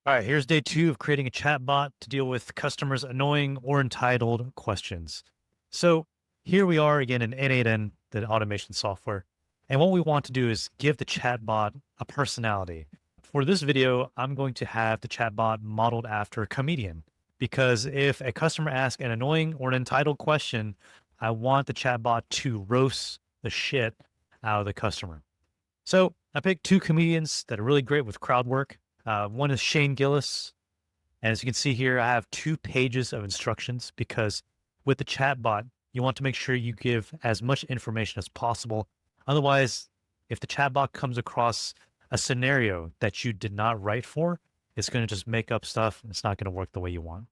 All right, here's day 2 of creating a chatbot to deal with customers' annoying or entitled questions. So here we are again in N8N, the automation software. And what we want to do is give the chatbot a personality. For this video, I'm going to have the chatbot modeled after a comedian because if a customer asks an annoying or an entitled question, I want the chatbot to roast the shit out of the customer. So I picked 2 comedians that are really great with crowd work. One is Shane Gillis. And as you can see here, I have 2 pages of instructions because with the chatbot, you want to make sure you give as much information as possible. Otherwise, if the chatbot comes across a scenario that you did not write for, it's going to just make up stuff. And it's not going to work the way you want.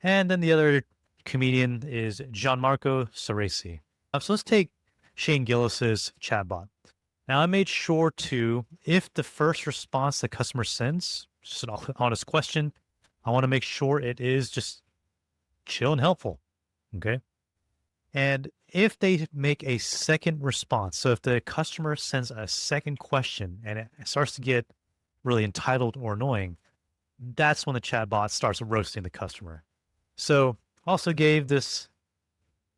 And then the other comedian is Gianmarco Soresi. So let's take Shane Gillis's chatbot. Now, I made sure to, if the first response the customer sends, just an honest question, I want to make sure it is just chill and helpful. Okay. And if they make a second response, so if the customer sends a second question and it starts to get really entitled or annoying, that's when the chatbot starts roasting the customer. So also gave this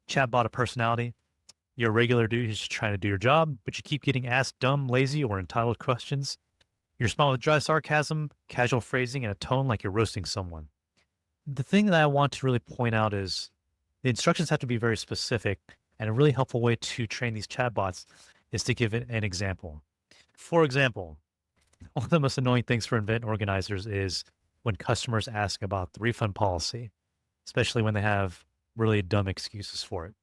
chatbot a personality. You're a regular dude who's just trying to do your job, but you keep getting asked dumb, lazy, or entitled questions. You respond with dry sarcasm, casual phrasing, and a tone like you're roasting someone. The thing that I want to really point out is the instructions have to be very specific, and a really helpful way to train these chatbots is to give it an example. For example, one of the most annoying things for event organizers is when customers ask about the refund policy, especially when they have really dumb excuses for it.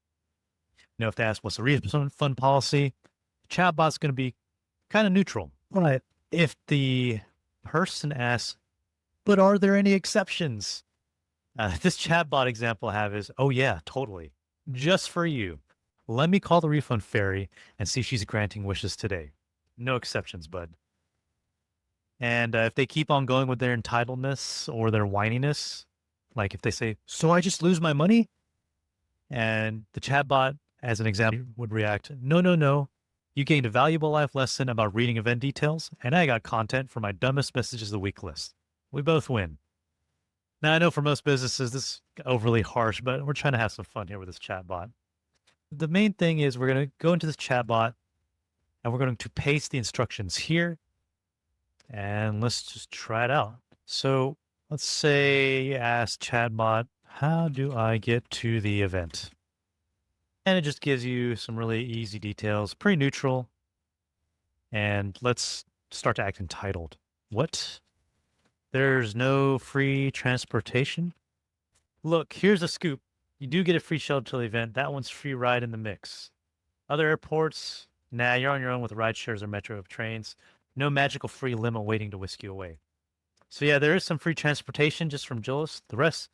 If they ask what's the refund policy, chatbot's going to be kind of neutral. But if the person asks, but are there any exceptions? This chatbot example I have is, oh yeah, totally. Just for you. Let me call the refund fairy and see if she's granting wishes today. No exceptions, bud. And if they keep on going with their entitledness or their whininess, like if they say, so I just lose my money? And the chatbot, as an example, would react, no, no, no. You gained a valuable life lesson about reading event details, and I got content for my dumbest messages of the week list. We both win. Now, I know for most businesses, this is overly harsh, but we're trying to have some fun here with this chatbot. The main thing is we're going to go into this chatbot and we're going to paste the instructions here. And let's just try it out. So let's say ask chatbot, how do I get to the event? And it just gives you some really easy details, pretty neutral. And let's start to act entitled. What? There's no free transportation? Look, here's a scoop. You do get a free shuttle to the event. That one's free ride in the mix. Other airports? Nah, you're on your own with ride shares or metro trains. No magical free limo waiting to whisk you away. So yeah, there is some free transportation just from Gillis. The rest,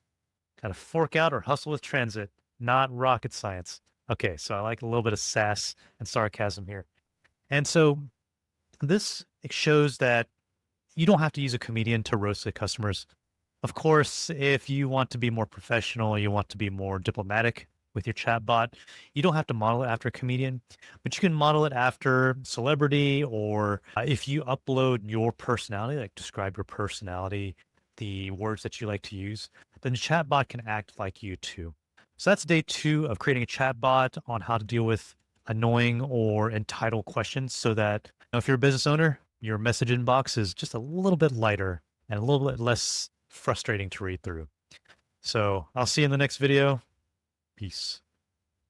gotta fork out or hustle with transit. Not rocket science. Okay, so I like a little bit of sass and sarcasm here. And so this shows that you don't have to use a comedian to roast the customers. Of course, if you want to be more professional, you want to be more diplomatic with your chatbot, you don't have to model it after a comedian, but you can model it after celebrity or if you upload your personality, like describe your personality, the words that you like to use, then the chatbot can act like you too. So that's day 2 of creating a chatbot on how to deal with annoying or entitled questions so that if you're a business owner, your message inbox is just a little bit lighter and a little bit less frustrating to read through. So I'll see you in the next video. Peace.